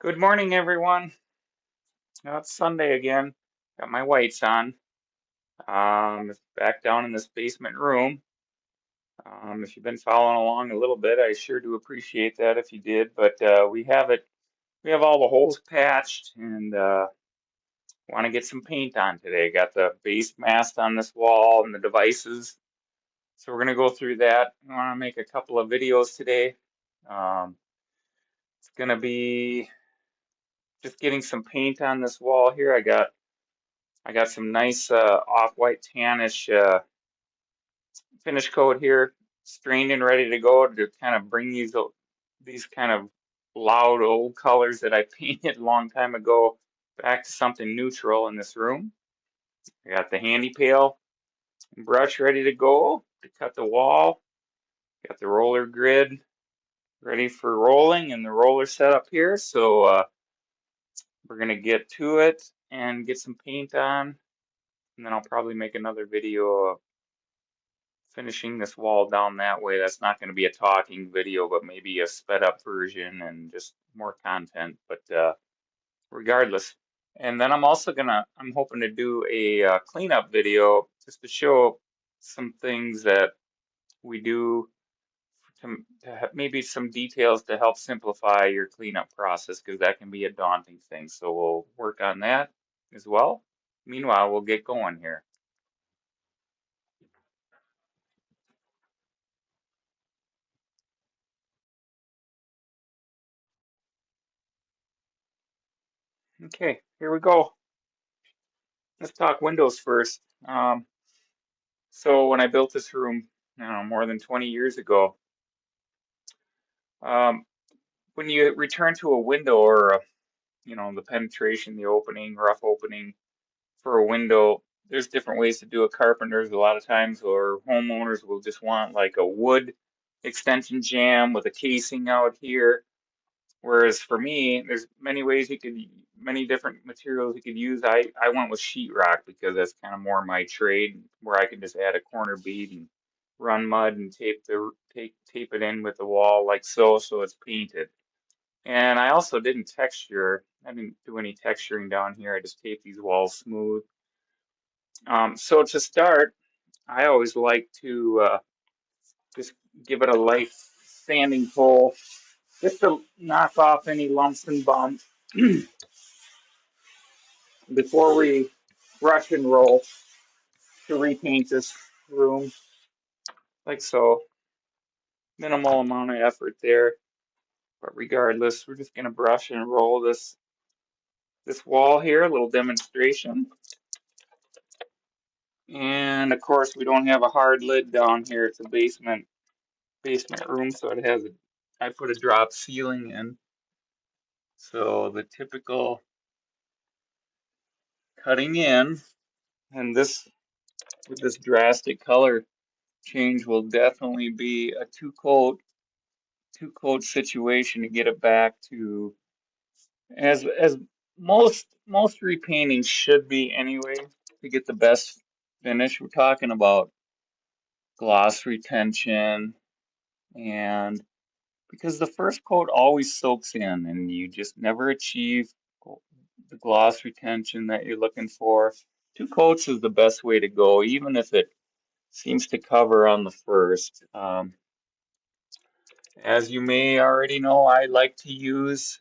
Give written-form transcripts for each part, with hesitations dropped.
Good morning, everyone. Now it's Sunday again. Got my whites on. Back down in this basement room. If you've been following along a little bit, I sure do appreciate that if you did. But we have it. We have all the holes patched, and want to get some paint on today. Got the base mast on this wall and the devices. So we're gonna go through that. I want to make a couple of videos today. Um, it's gonna be just getting some paint on this wall here. I got some nice off-white tannish finish coat here, strained and ready to go to kind of bring these kind of loud old colors that I painted a long time ago back to something neutral in this room. I got the handy pail and brush ready to go to cut the wall. Got the roller grid ready for rolling and the roller set up here. So we're gonna get to it and get some paint on, and then I'll probably make another video finishing this wall down that way. That's not going to be a talking video, but maybe a sped up version and just more content. But regardless. And then I'm hoping to do a cleanup video just to show some things that we do to have maybe some details to help simplify your cleanup process because that can be a daunting thing. So we'll work on that as well. Meanwhile, we'll get going here. Okay, here we go. Let's talk windows first. So when I built this room, I don't know, more than 20 years ago, um, when you return to a window or the penetration, the opening, rough opening for a window, there's different ways to do it. Carpenters a lot of times, or homeowners will just want like a wood extension jamb with a casing out here. Whereas for me, there's many different materials you could use. I went with sheetrock because that's kind of more my trade, where I could just add a corner bead and run mud and tape it in with the wall like so, so it's painted. And I also didn't texture. I didn't do any texturing down here. I just taped these walls smooth. So to start, I always like to just give it a light sanding pull just to knock off any lumps and bumps before we brush and roll to repaint this room like so. Minimal amount of effort there, but regardless, we're just gonna brush and roll this wall here, a little demonstration. And of course, we don't have a hard lid down here. It's a basement room, so I put a drop ceiling in. So the typical cutting in, and this with this drastic color change will definitely be a two coat situation to get it back to as most repainting should be anyway to get the best finish. We're talking about gloss retention, and because the first coat always soaks in and you just never achieve the gloss retention that you're looking for. Two coats is the best way to go, even if it seems to cover on the first. As you may already know, I like to use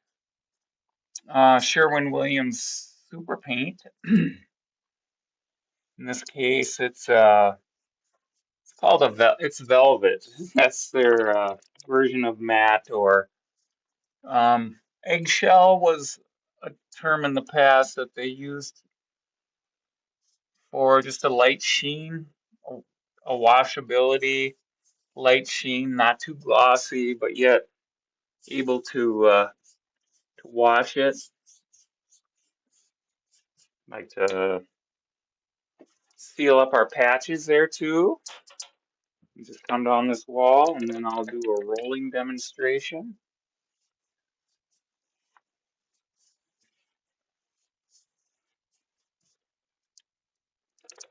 Sherwin-Williams Super Paint. In this case, it's called it's Velvet. That's their version of matte, or eggshell was a term in the past that they used for just a light sheen, a, a washability light sheen, not too glossy, but yet able to wash it. Like to seal up our patches there too. You just come down this wall and then I'll do a rolling demonstration.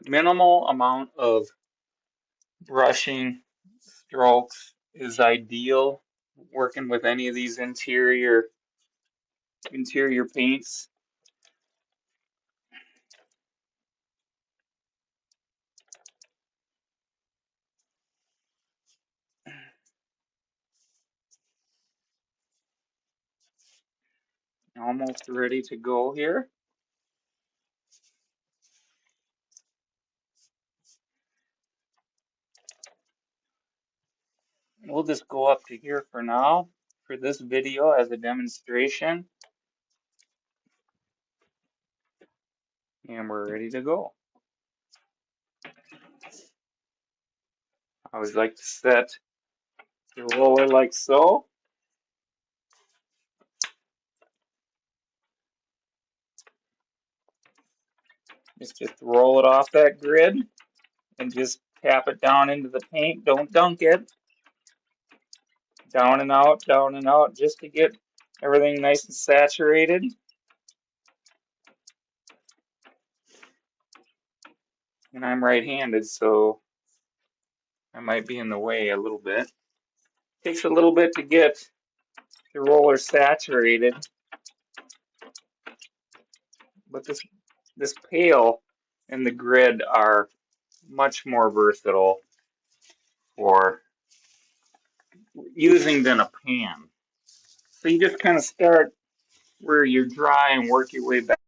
Minimal amount of brushing strokes is ideal working with any of these interior interior paints. Almost ready to go here. We'll just go up to here for now for this video as a demonstration. And we're ready to go. I always like to set the roller like so. Just roll it off that grid and just tap it down into the paint. Don't dunk it. Down and out, just to get everything nice and saturated. And I'm right-handed, so I might be in the way a little bit. Takes a little bit to get the roller saturated, but this pail and the grid are much more versatile for using than a pan. So you just kind of start where you're dry and work your way back.